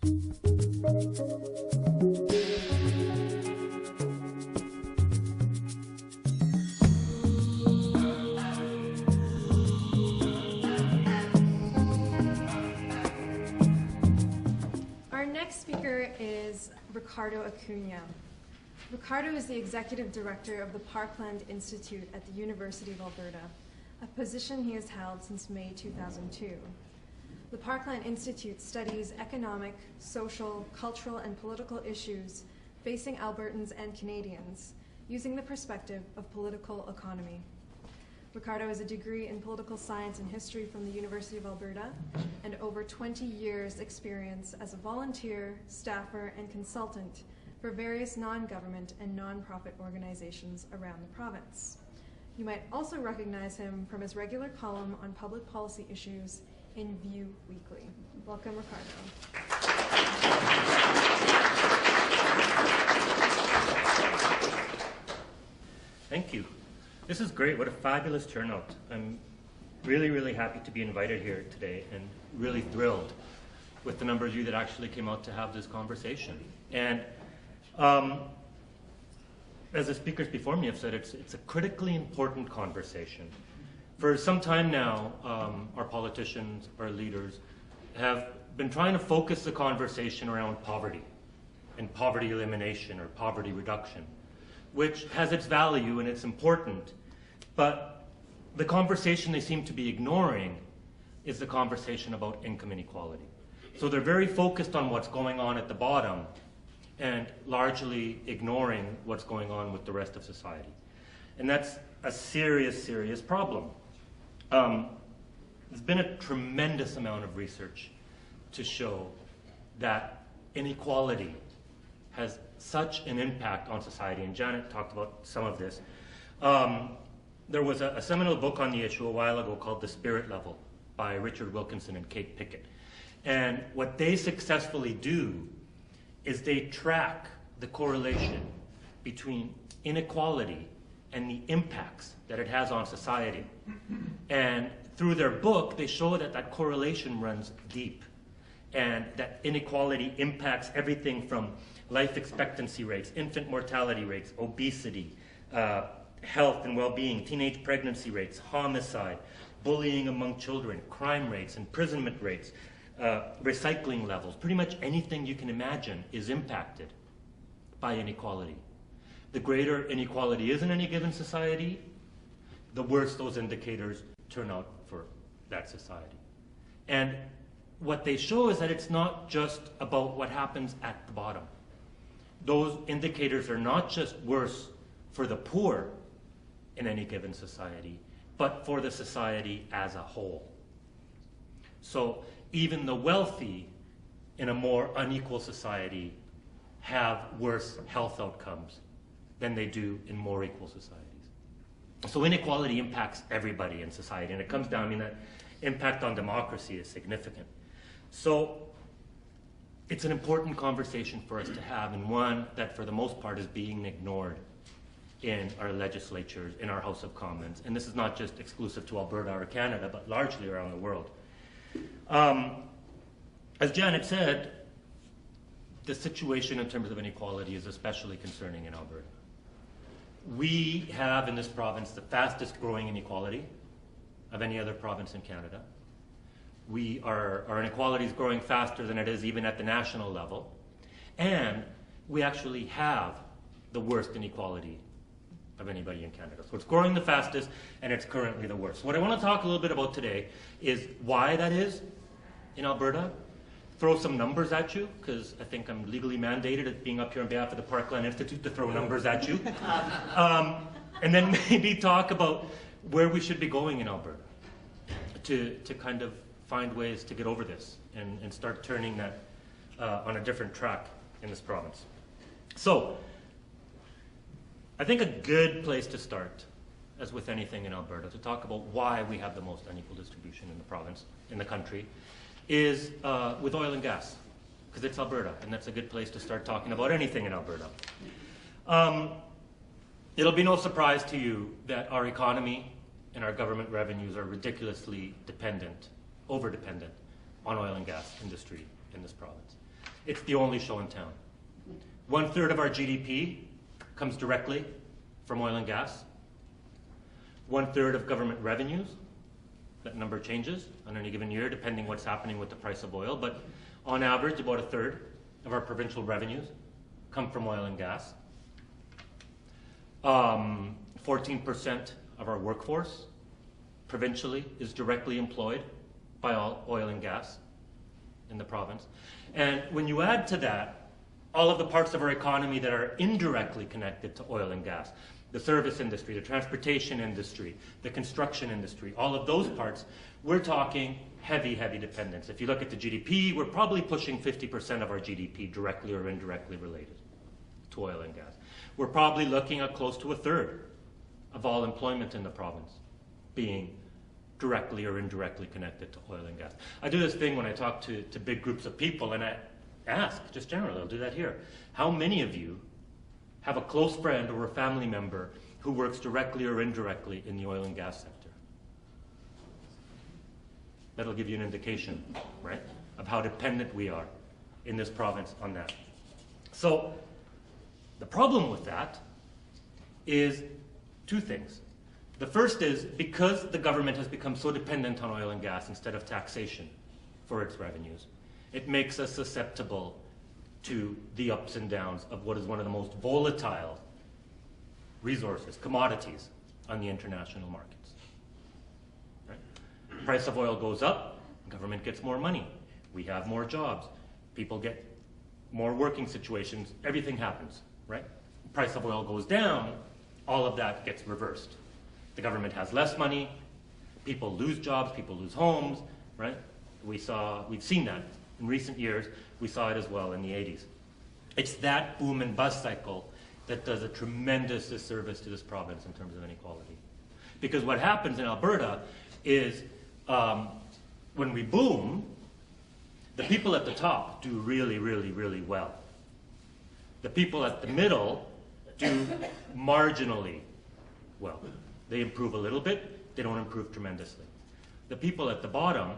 Our next speaker is Ricardo Acuna. Ricardo is the Executive Director of the Parkland Institute at the University of Alberta, a position he has held since May 2002. The Parkland Institute studies economic, social, cultural, and political issues facing Albertans and Canadians using the perspective of political economy. Ricardo has a degree in political science and history from the University of Alberta and over 20 years experience as a volunteer, staffer, and consultant for various non-government and non-profit organizations around the province. You might also recognize him from his regular column on public policy issues in View Weekly. Welcome, Ricardo. Thank you. This is great. What a fabulous turnout. I'm really, really happy to be invited here today and really thrilled with the number of you that actually came out to have this conversation. And as the speakers before me have said, it's a critically important conversation. For some time now, our politicians, our leaders, have been trying to focus the conversation around poverty and poverty elimination or poverty reduction, which has its value and it's important, but the conversation they seem to be ignoring is the conversation about income inequality. So they're very focused on what's going on at the bottom and largely ignoring what's going on with the rest of society. And that's a serious, serious problem. There's been a tremendous amount of research to show that inequality has such an impact on society, and Janet talked about some of this. There was a seminal book on the issue a while ago called The Spirit Level by Richard Wilkinson and Kate Pickett. And what they successfully do is they track the correlation between inequality and the impacts that it has on society. And through their book, they show that that correlation runs deep and that inequality impacts everything from life expectancy rates, infant mortality rates, obesity, health and well-being, teenage pregnancy rates, homicide, bullying among children, crime rates, imprisonment rates, recycling levels. Pretty much anything you can imagine is impacted by inequality. The greater inequality is in any given society, the worse those indicators turn out for that society. And what they show is that it's not just about what happens at the bottom. Those indicators are not just worse for the poor in any given society, but for the society as a whole. So even the wealthy in a more unequal society have worse health outcomes than they do in more equal societies. So inequality impacts everybody in society, and it comes down, I mean, that impact on democracy is significant. So it's an important conversation for us to have, and one that for the most part is being ignored in our legislatures, in our House of Commons. And this is not just exclusive to Alberta or Canada, but largely around the world. As Janet said, the situation in terms of inequality is especially concerning in Alberta. We have in this province the fastest growing inequality of any other province in Canada. Our inequality is growing faster than it is even at the national level. And we actually have the worst inequality of anybody in Canada. So it's growing the fastest and it's currently the worst. What I want to talk a little bit about today is why that is in Alberta. Throw some numbers at you, because I think I'm legally mandated at being up here on behalf of the Parkland Institute to throw numbers at you. And then maybe talk about where we should be going in Alberta to kind of find ways to get over this and start turning that on a different track in this province. So I think a good place to start, as with anything in Alberta, to talk about why we have the most unequal distribution in the province, in the country, is with oil and gas, because it's Alberta, and that's a good place to start talking about anything in Alberta. It'll be no surprise to you that our economy and our government revenues are ridiculously dependent, over-dependent, on oil and gas industry in this province. It's the only show in town. 1/3 of our GDP comes directly from oil and gas. 1/3 of government revenues. That number changes on any given year depending what's happening with the price of oil, but on average about 1/3 of our provincial revenues come from oil and gas. 14% of our workforce provincially is directly employed by oil and gas in the province. And when you add to that all of the parts of our economy that are indirectly connected to oil and gas, the service industry, the transportation industry, the construction industry, all of those parts, we're talking heavy, heavy dependence. If you look at the GDP, we're probably pushing 50% of our GDP directly or indirectly related to oil and gas. We're probably looking at close to 1/3 of all employment in the province being directly or indirectly connected to oil and gas. I do this thing when I talk to big groups of people, and I ask, just generally, I'll do that here, how many of you have a close friend or a family member who works directly or indirectly in the oil and gas sector? That'll give you an indication, right, of how dependent we are in this province on that. So the problem with that is two things. The first is because the government has become so dependent on oil and gas instead of taxation for its revenues, it makes us susceptible to the ups and downs of what is one of the most volatile resources, commodities, on the international markets. Right? The price of oil goes up, government gets more money, we have more jobs, people get more working situations, everything happens, right? The price of oil goes down, all of that gets reversed. The government has less money, people lose jobs, people lose homes, right? We've seen that in recent years. We saw it as well in the 80s. It's that boom and bust cycle that does a tremendous disservice to this province in terms of inequality. Because what happens in Alberta is when we boom, the people at the top do really, really, really well. The people at the middle do marginally well. They improve a little bit, they don't improve tremendously. The people at the bottom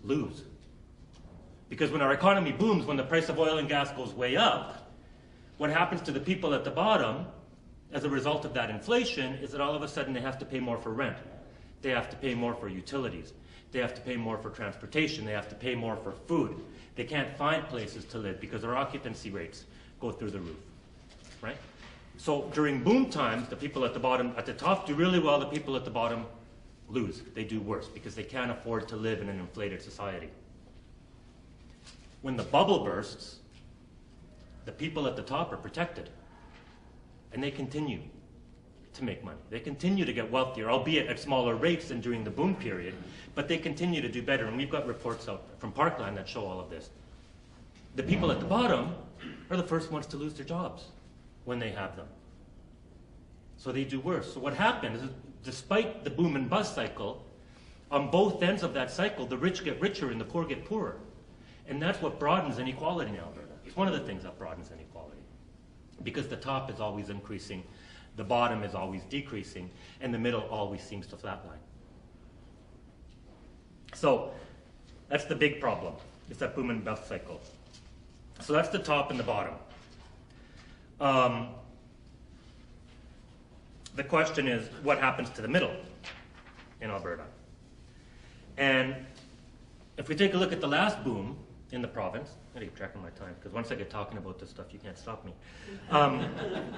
lose. Because when our economy booms, when the price of oil and gas goes way up, what happens to the people at the bottom as a result of that inflation is that all of a sudden they have to pay more for rent. They have to pay more for utilities. They have to pay more for transportation. They have to pay more for food. They can't find places to live because our occupancy rates go through the roof, right? So during boom times, the people at the bottom, at the top do really well, the people at the bottom lose. They do worse because they can't afford to live in an inflated society. When the bubble bursts, the people at the top are protected and they continue to make money. They continue to get wealthier, albeit at smaller rates than during the boom period, but they continue to do better. And we've got reports out from Parkland that show all of this. The people at the bottom are the first ones to lose their jobs when they have them. So they do worse. So what happens is, despite the boom and bust cycle, on both ends of that cycle, the rich get richer and the poor get poorer. And that's what broadens inequality in Alberta. It's one of the things that broadens inequality. Because the top is always increasing, the bottom is always decreasing, and the middle always seems to flatline. So that's the big problem. It's that boom and bust cycle. So that's the top and the bottom. The question is, what happens to the middle in Alberta? And if we take a look at the last boom in the province, I gotta keep track of my time, because once I get talking about this stuff, you can't stop me.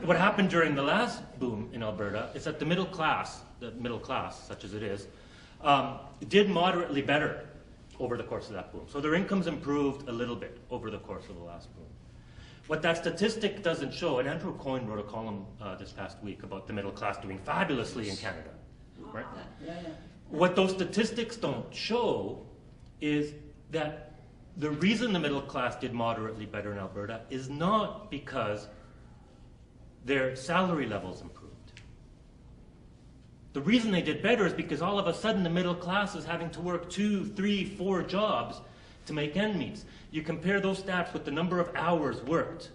What happened during the last boom in Alberta is that the middle class, such as it is, did moderately better over the course of that boom. So their incomes improved a little bit over the course of the last boom. What that statistic doesn't show, and Andrew Coyne wrote a column this past week about the middle class doing fabulously in Canada, right? What those statistics don't show is that the reason the middle class did moderately better in Alberta is not because their salary levels improved. The reason they did better is because all of a sudden the middle class is having to work 2, 3, 4 jobs to make end meets. You compare those stats with the number of hours worked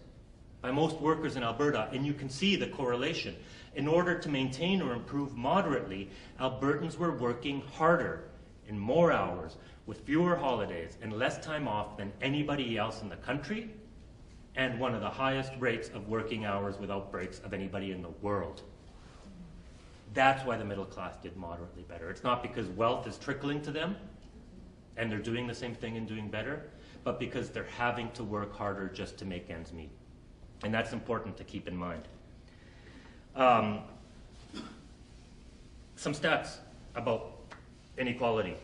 by most workers in Alberta, and you can see the correlation. In order to maintain or improve moderately, Albertans were working harder in more hours, with fewer holidays and less time off than anybody else in the country, and one of the highest rates of working hours without breaks of anybody in the world. That's why the middle class did moderately better. It's not because wealth is trickling to them and they're doing the same thing and doing better, but because they're having to work harder just to make ends meet. And that's important to keep in mind. Some stats about inequality.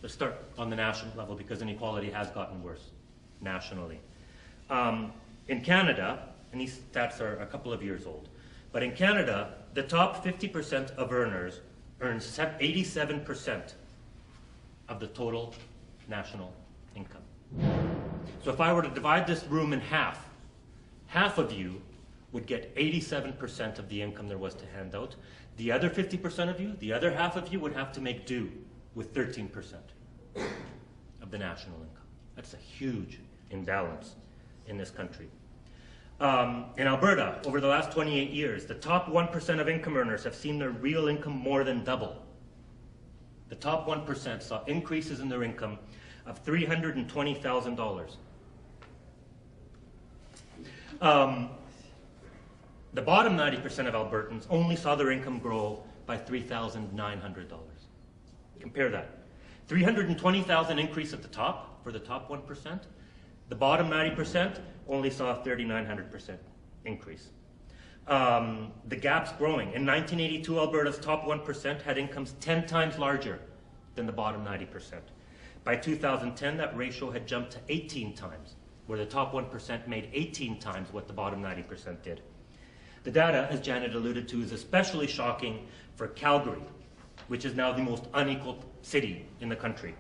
Let's start on the national level because inequality has gotten worse nationally. In Canada, and these stats are a couple of years old, but in Canada, the top 50% of earners earn 87% of the total national income. So if I were to divide this room in half, half of you would get 87% of the income there was to hand out. The other 50% of you, the other half of you, would have to make do with 13% of the national income. That's a huge imbalance in this country. In Alberta, over the last 28 years, the top 1% of income earners have seen their real income more than double. The top 1% saw increases in their income of $320,000. The bottom 90% of Albertans only saw their income grow by $3,900. Compare that. $320,000 increase at the top for the top 1%. The bottom 90% only saw a 3,900% increase. The gap's growing. In 1982, Alberta's top 1% had incomes 10 times larger than the bottom 90%. By 2010, that ratio had jumped to 18 times, where the top 1% made 18 times what the bottom 90% did. The data, as Janet alluded to, is especially shocking for Calgary, which is now the most unequal city in the country.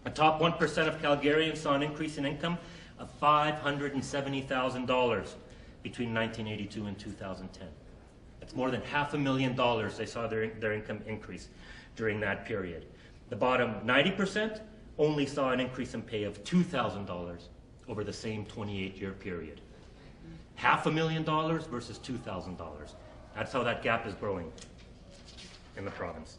The top 1% of Calgarians saw an increase in income of $570,000 between 1982 and 2010. That's more than $500,000 they saw their income increase during that period. The bottom 90% only saw an increase in pay of $2,000 over the same 28-year period. $500,000 versus $2,000. That's how that gap is growing in the province.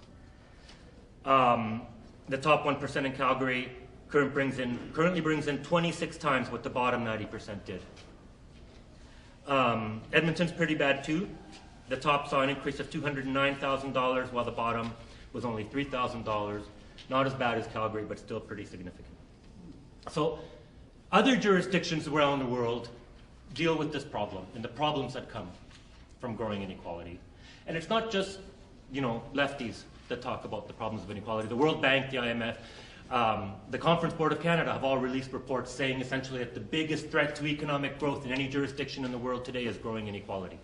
The top 1% in Calgary currently brings in 26 times what the bottom 90% did. Edmonton's pretty bad too. The top saw an increase of $209,000 while the bottom was only $3,000. Not as bad as Calgary, but still pretty significant. So other jurisdictions around the world deal with this problem and the problems that come from growing inequality. And it's not just, lefties that talk about the problems of inequality. The World Bank, the IMF, the Conference Board of Canada have all released reports saying essentially that the biggest threat to economic growth in any jurisdiction in the world today is growing inequality.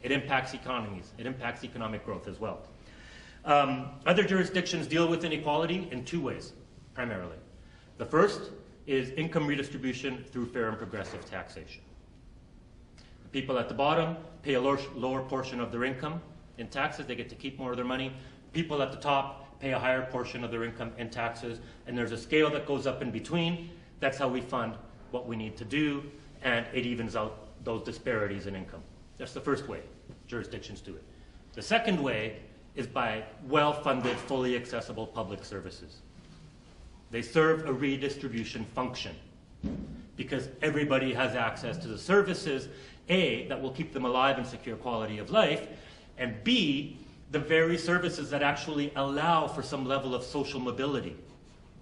It impacts economies. It impacts economic growth as well. Other jurisdictions deal with inequality in two ways, primarily. The first is income redistribution through fair and progressive taxation. The people at the bottom pay a lower portion of their income in taxes. They get to keep more of their money. People at the top pay a higher portion of their income in taxes, and there's a scale that goes up in between. That's how we fund what we need to do, and it evens out those disparities in income. That's the first way jurisdictions do it. The second way is by well-funded, fully accessible public services. They serve a redistribution function because everybody has access to the services, A, that will keep them alive and secure quality of life, and B, the very services that actually allow for some level of social mobility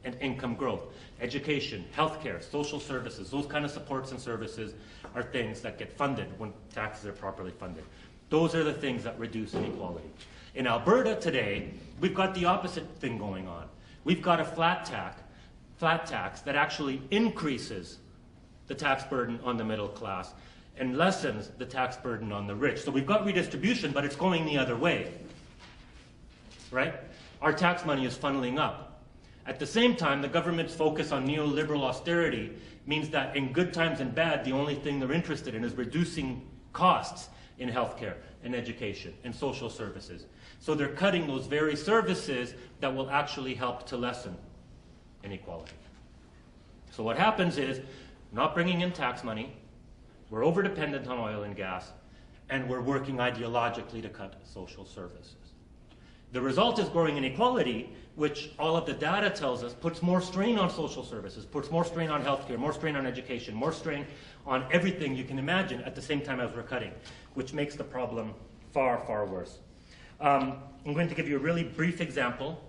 and income growth. Education, healthcare, social services, those kind of supports and services are things that get funded when taxes are properly funded. Those are the things that reduce inequality. In Alberta today, we've got the opposite thing going on. We've got a flat tax that actually increases the tax burden on the middle class and lessens the tax burden on the rich. So we've got redistribution, but it's going the other way, right? Our tax money is funneling up. At the same time, the government's focus on neoliberal austerity means that in good times and bad, the only thing they're interested in is reducing costs in healthcare and education and social services. So they're cutting those very services that will actually help to lessen inequality. So what happens is, we're not bringing in tax money, we're over-dependent on oil and gas, and we're working ideologically to cut social services. The result is growing inequality, which all of the data tells us puts more strain on social services, puts more strain on healthcare, more strain on education, more strain on everything you can imagine at the same time as we're cutting, which makes the problem far, far worse. I'm going to give you a really brief example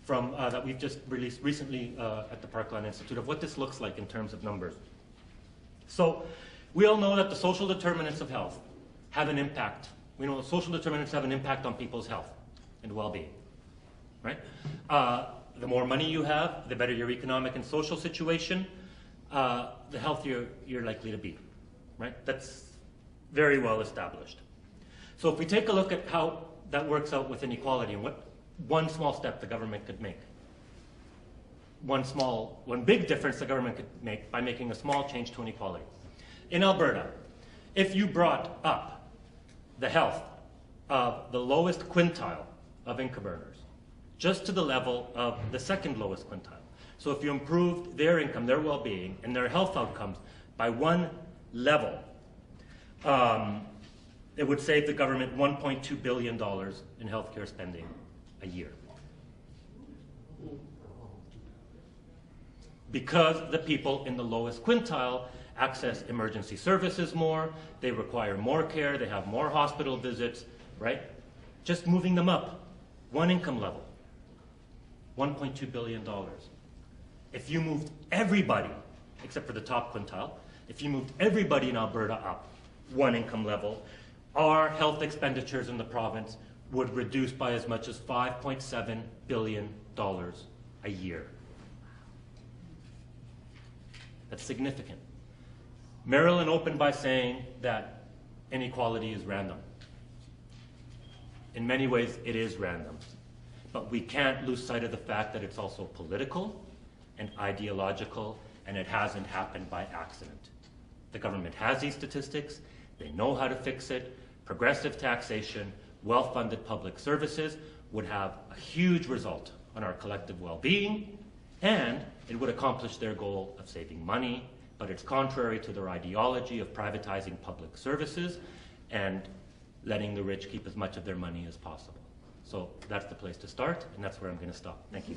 from that we've just released recently at the Parkland Institute of what this looks like in terms of numbers. So we all know that the social determinants of health have an impact. We know social determinants have an impact on people's health and well-being, right? The more money you have, the better your economic and social situation, the healthier you're likely to be, right? That's very well established. So if we take a look at how that works out with inequality and what one small step the government could make, one big difference the government could make by making a small change to inequality. In Alberta, if you brought up the health of the lowest quintile of income earners just to the level of the second lowest quintile, so if you improved their income, their well-being, and their health outcomes by one level, it would save the government $1.2 billion in healthcare spending a year. Because the people in the lowest quintile access emergency services more, they require more care, they have more hospital visits, right? Just moving them up, one income level, $1.2 billion. If you moved everybody, except for the top quintile, if you moved everybody in Alberta up one income level, our health expenditures in the province would reduce by as much as $5.7 billion a year. That's significant. Maryland opened by saying that inequality is random. In many ways, it is random. But we can't lose sight of the fact that it's also political and ideological, and it hasn't happened by accident. The government has these statistics. They know how to fix it. Progressive taxation, well-funded public services would have a huge result on our collective well-being, and it would accomplish their goal of saving money, but it's contrary to their ideology of privatizing public services and letting the rich keep as much of their money as possible. So that's the place to start, and that's where I'm going to stop. Thank you.